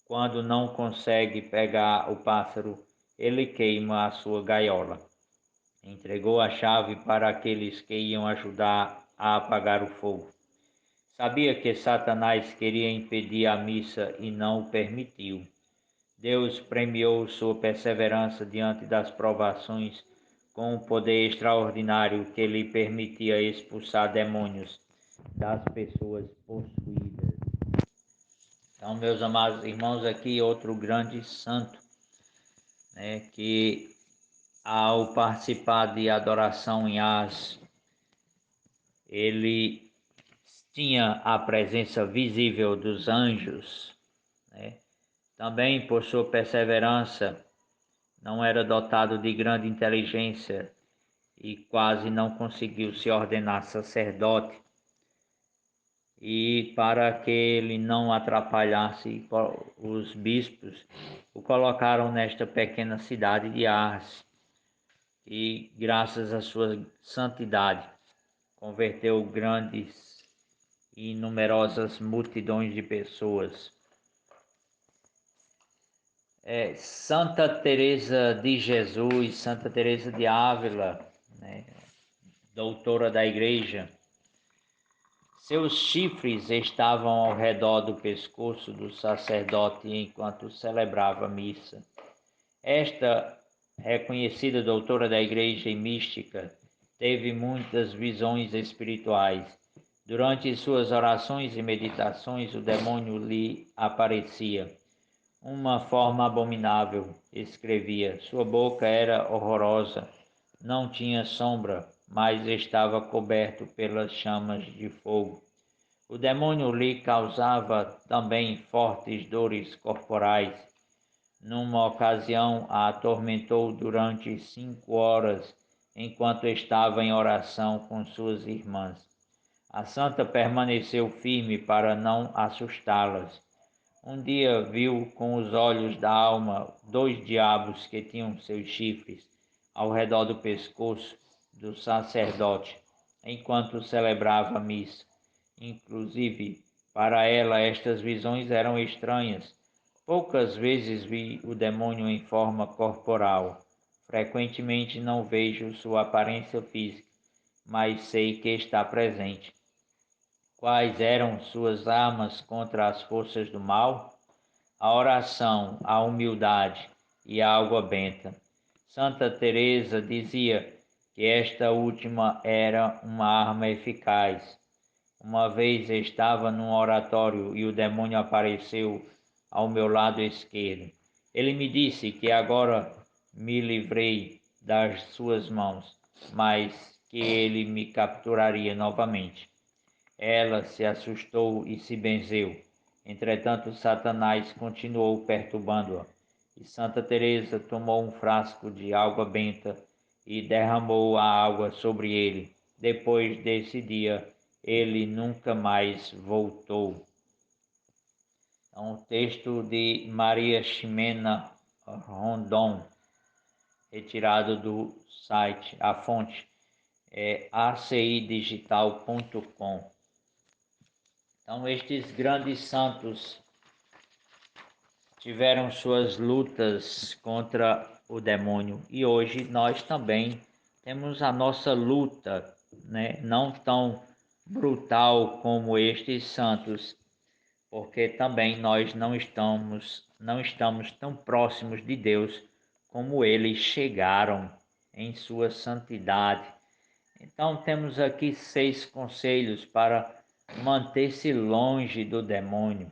Quando não consegue pegar o pássaro, ele queima a sua gaiola. Entregou a chave para aqueles que iam ajudar a apagar o fogo. Sabia que Satanás queria impedir a missa e não o permitiu. Deus premiou sua perseverança diante das provações com um poder extraordinário que lhe permitia expulsar demônios das pessoas possuídas. Então, meus amados irmãos, aqui outro grande santo, né, que ao participar de adoração em Ars, ele tinha a presença visível dos anjos, né? Também por sua perseverança, não era dotado de grande inteligência e quase não conseguiu se ordenar sacerdote. E para que ele não atrapalhasse os bispos, o colocaram nesta pequena cidade de Ars. e, graças à sua santidade, converteu grandes e numerosas multidões de pessoas. Santa Teresa de Jesus, Santa Teresa de Ávila, né, doutora da Igreja, seus chifres estavam ao redor do pescoço do sacerdote enquanto celebrava a missa. Esta reconhecida doutora da Igreja e mística teve muitas visões espirituais. Durante suas orações e meditações, o demônio lhe aparecia. Uma forma abominável, escrevia. Sua boca era horrorosa, não tinha sombra, mas estava coberto pelas chamas de fogo. O demônio lhe causava também fortes dores corporais. Numa ocasião, a atormentou durante 5 horas, enquanto estava em oração com suas irmãs. A santa permaneceu firme para não assustá-las. Um dia viu com os olhos da alma 2 diabos que tinham seus chifres ao redor do pescoço do sacerdote, enquanto celebrava a missa. Inclusive, para ela estas visões eram estranhas. Poucas vezes vi o demônio em forma corporal. Frequentemente não vejo sua aparência física, mas sei que está presente. Quais eram suas armas contra as forças do mal? A oração, a humildade e a água benta. Santa Teresa dizia que esta última era uma arma eficaz. Uma vez estava num oratório e o demônio apareceu ao meu lado esquerdo. Ele me disse que agora me livrei das suas mãos, mas que ele me capturaria novamente. Ela se assustou e se benzeu. Entretanto, Satanás continuou perturbando-a. E Santa Teresa tomou um frasco de água benta e derramou a água sobre ele. Depois desse dia, ele nunca mais voltou. É um texto de Maria Ximena Rondon, retirado do site. A fonte é acidigital.com. Então, estes grandes santos tiveram suas lutas contra o demônio e hoje nós também temos a nossa luta, né? Não tão brutal como estes santos, porque também nós não estamos tão próximos de Deus como eles chegaram em sua santidade. Então temos aqui 6 conselhos para manter-se longe do demônio.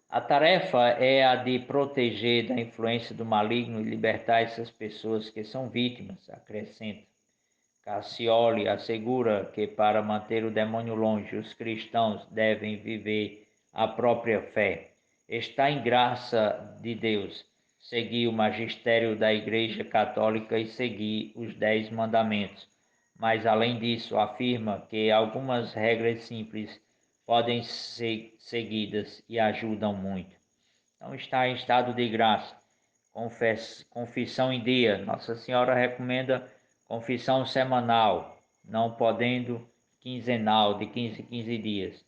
A tarefa é a de proteger da influência do maligno e libertar essas pessoas que são vítimas, acrescenta. Cassioli assegura que para manter o demônio longe, os cristãos devem viver a própria fé. Está em graça de Deus seguir o magistério da Igreja Católica e seguir os 10 mandamentos. Mas, além disso, afirma que algumas regras simples podem ser seguidas e ajudam muito. Então, está em estado de graça. Confissão em dia. Nossa Senhora recomenda confissão semanal, não podendo quinzenal, de 15 em 15 dias.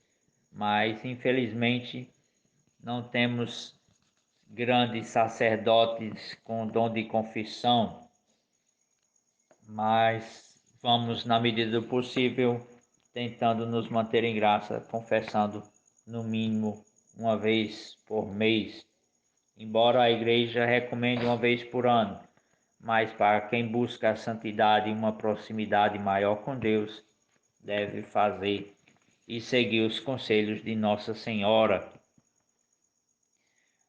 Mas, infelizmente, não temos grandes sacerdotes com dom de confissão, mas vamos, na medida do possível, tentando nos manter em graça, confessando no mínimo uma vez por mês, embora a igreja recomende uma vez por ano, mas para quem busca a santidade e uma proximidade maior com Deus, deve fazer e seguir os conselhos de Nossa Senhora.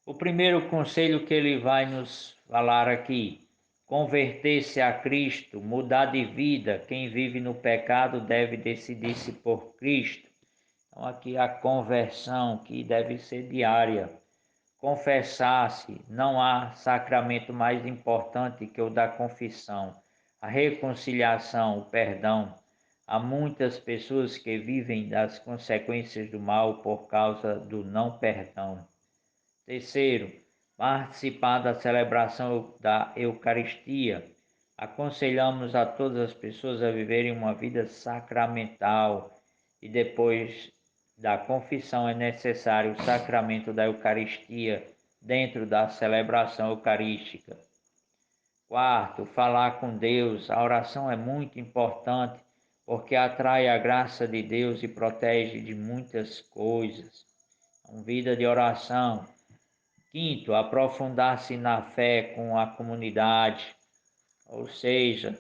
O primeiro conselho que ele vai nos falar aqui: converter-se a Cristo, mudar de vida. Quem vive no pecado deve decidir-se por Cristo. Então aqui a conversão que deve ser diária. Confessar-se, não há sacramento mais importante que o da confissão. A reconciliação, o perdão. Há muitas pessoas que vivem das consequências do mal por causa do não perdão. Terceiro, participar da celebração da Eucaristia. Aconselhamos a todas as pessoas a viverem uma vida sacramental e depois da confissão é necessário o sacramento da Eucaristia dentro da celebração eucarística. Quarto, falar com Deus. A oração é muito importante porque atrai a graça de Deus e protege de muitas coisas. Uma vida de oração. Quinto, aprofundar-se na fé com a comunidade, ou seja,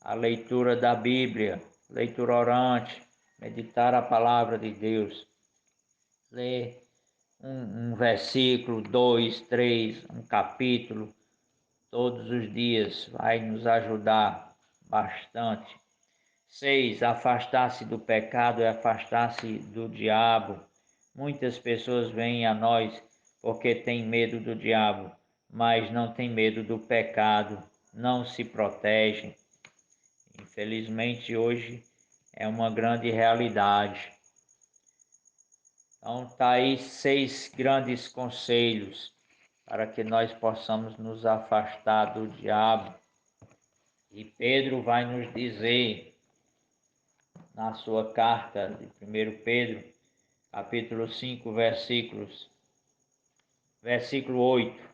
a leitura da Bíblia, leitura orante, meditar a palavra de Deus, ler um versículo, 2, 3, um capítulo, todos os dias vai nos ajudar bastante. 6, afastar-se do pecado é afastar-se do diabo. Muitas pessoas vêm a nós porque têm medo do diabo, mas não têm medo do pecado, não se protegem. Infelizmente, hoje é uma grande realidade. Então, está aí 6 grandes conselhos para que nós possamos nos afastar do diabo. E Pedro vai nos dizer, na sua carta de 1 Pedro, capítulo 5, versículo 8.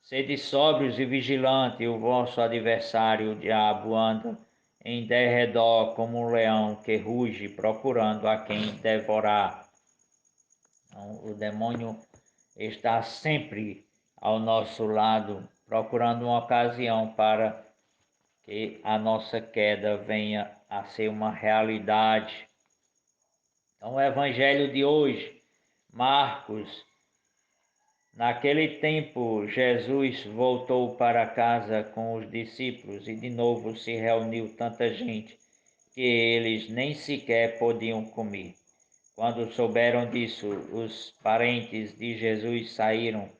Sede sóbrios e vigilantes, e o vosso adversário, o diabo, anda em derredor como um leão que ruge, procurando a quem devorar. Então, o demônio está sempre ao nosso lado, procurando uma ocasião para que a nossa queda venha a ser uma realidade. Então, o evangelho de hoje, Marcos. Naquele tempo, Jesus voltou para casa com os discípulos e de novo se reuniu tanta gente que eles nem sequer podiam comer. Quando souberam disso, os parentes de Jesus saíram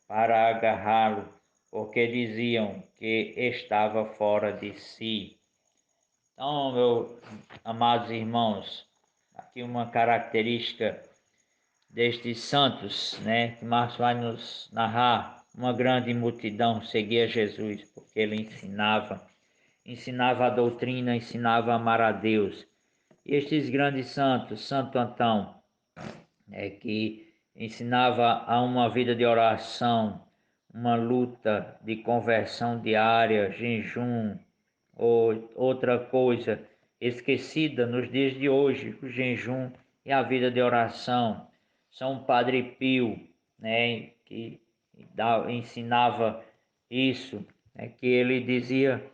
para agarrá-lo, porque diziam que estava fora de si. Então, meus amados irmãos, aqui uma característica destes santos, que Marcos vai nos narrar. Uma grande multidão seguia Jesus, porque ele ensinava a doutrina, ensinava a amar a Deus. E estes grandes santos, Santo Antão, que ensinava a uma vida de oração, uma luta de conversão diária, jejum, ou outra coisa esquecida nos dias de hoje, o jejum e a vida de oração. São Padre Pio, que ensinava isso, que ele dizia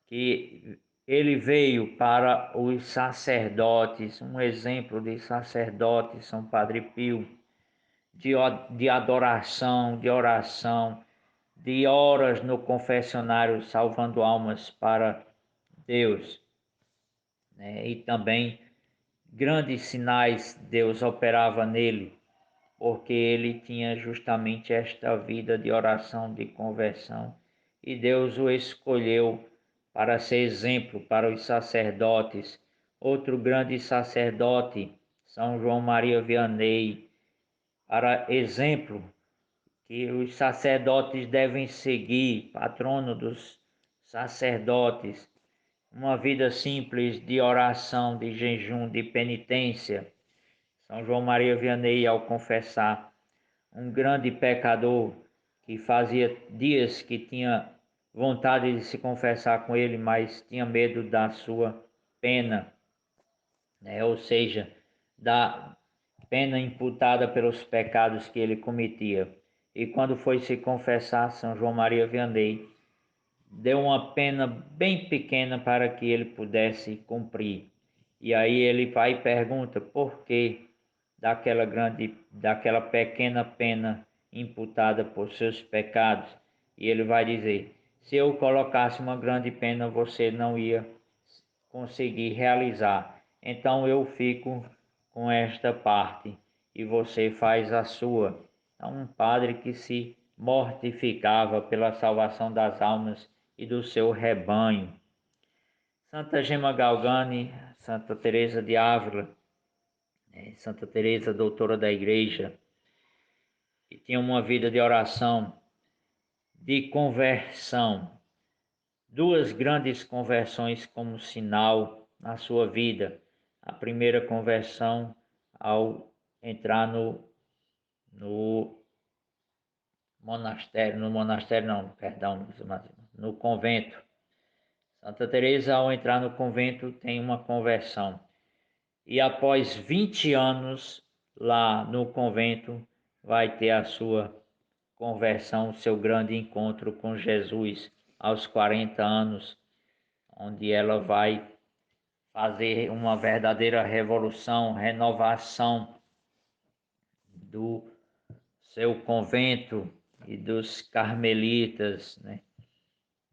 que ele veio para os sacerdotes, um exemplo de sacerdote, São Padre Pio, de adoração, de oração, de horas no confessionário salvando almas para Deus, e também grandes sinais Deus operava nele, porque ele tinha justamente esta vida de oração, de conversão, e Deus o escolheu para ser exemplo para os sacerdotes. Outro grande sacerdote, São João Maria Vianney, para exemplo que os sacerdotes devem seguir, patrono dos sacerdotes, uma vida simples de oração, de jejum, de penitência. São João Maria Vianney, ao confessar, um grande pecador que fazia dias que tinha vontade de se confessar com ele, mas tinha medo da sua pena, ou seja, da pena imputada pelos pecados que ele cometia. E quando foi se confessar, São João Maria Vianney deu uma pena bem pequena para que ele pudesse cumprir. E aí ele vai e pergunta por que daquela pequena pena imputada por seus pecados. E ele vai dizer: se eu colocasse uma grande pena, você não ia conseguir realizar. Então eu fico com esta parte e você faz a sua. Então, um padre que se mortificava pela salvação das almas e do seu rebanho. Santa Gema Galgani, Santa Teresa de Ávila, Santa Teresa, doutora da Igreja, que tinha uma vida de oração, de conversão. 2 grandes conversões como sinal na sua vida. A primeira conversão ao entrar no convento. Santa Teresa, ao entrar no convento, tem uma conversão. E após 20 anos lá no convento, vai ter a sua conversão, seu grande encontro com Jesus aos 40 anos, onde ela vai fazer uma verdadeira revolução, renovação do seu convento e dos carmelitas, né?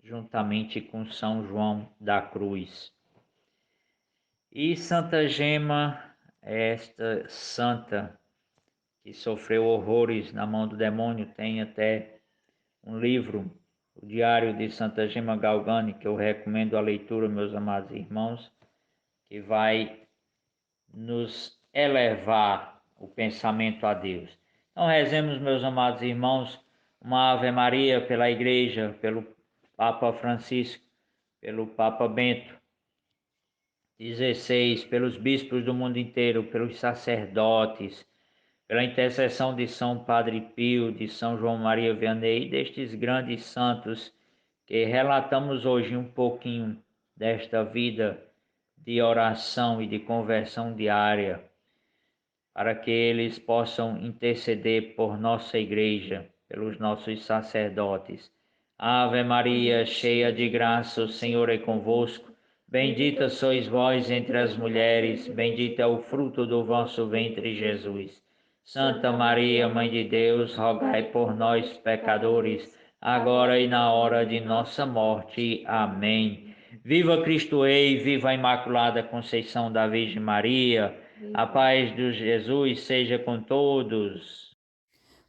Juntamente com São João da Cruz. E Santa Gema, esta santa que sofreu horrores na mão do demônio, tem até um livro, o Diário de Santa Gema Galgani, que eu recomendo a leitura, meus amados irmãos, que vai nos elevar o pensamento a Deus. Então rezemos, meus amados irmãos, uma Ave Maria pela Igreja, pelo Papa Francisco, pelo Papa Bento XVI, pelos bispos do mundo inteiro, pelos sacerdotes, pela intercessão de São Padre Pio, de São João Maria Vianney e destes grandes santos que relatamos hoje um pouquinho desta vida de oração e de conversão diária, para que eles possam interceder por nossa Igreja, pelos nossos sacerdotes. Ave Maria, cheia de graça, o Senhor é convosco. Bendita sois vós entre as mulheres, bendito é o fruto do vosso ventre, Jesus. Santa Maria, Mãe de Deus, rogai por nós, pecadores, agora e na hora de nossa morte. Amém. Viva Cristo Rei, viva a Imaculada Conceição da Virgem Maria. A paz de Jesus seja com todos.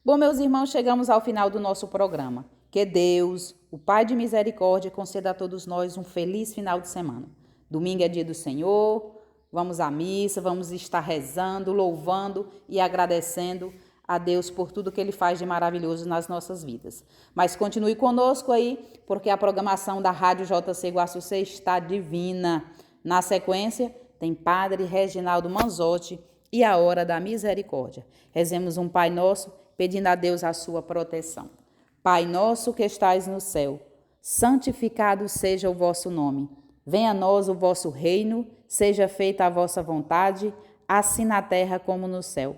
Bom, meus irmãos, chegamos ao final do nosso programa. Que Deus, o Pai de misericórdia, conceda a todos nós um feliz final de semana. Domingo é dia do Senhor, vamos à missa, vamos estar rezando, louvando e agradecendo a Deus por tudo que Ele faz de maravilhoso nas nossas vidas. Mas continue conosco aí, porque a programação da Rádio JC Guaçucê está divina. Na sequência, tem Padre Reginaldo Manzotti e a Hora da Misericórdia. Rezemos um Pai Nosso, pedindo a Deus a sua proteção. Pai nosso que estais no céu, santificado seja o vosso nome. Venha a nós o vosso reino, seja feita a vossa vontade, assim na terra como no céu.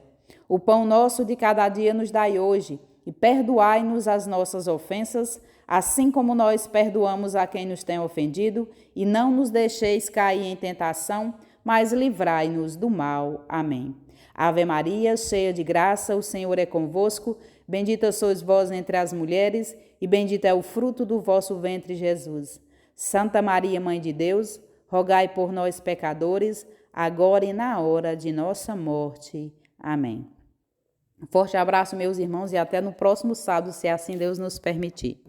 O pão nosso de cada dia nos dai hoje, e perdoai-nos as nossas ofensas, assim como nós perdoamos a quem nos tem ofendido, e não nos deixeis cair em tentação, mas livrai-nos do mal. Amém. Ave Maria, cheia de graça, o Senhor é convosco. Bendita sois vós entre as mulheres, e bendito é o fruto do vosso ventre, Jesus. Santa Maria, Mãe de Deus, rogai por nós, pecadores, agora e na hora de nossa morte. Amém. Um forte abraço, meus irmãos, e até no próximo sábado, se assim Deus nos permitir.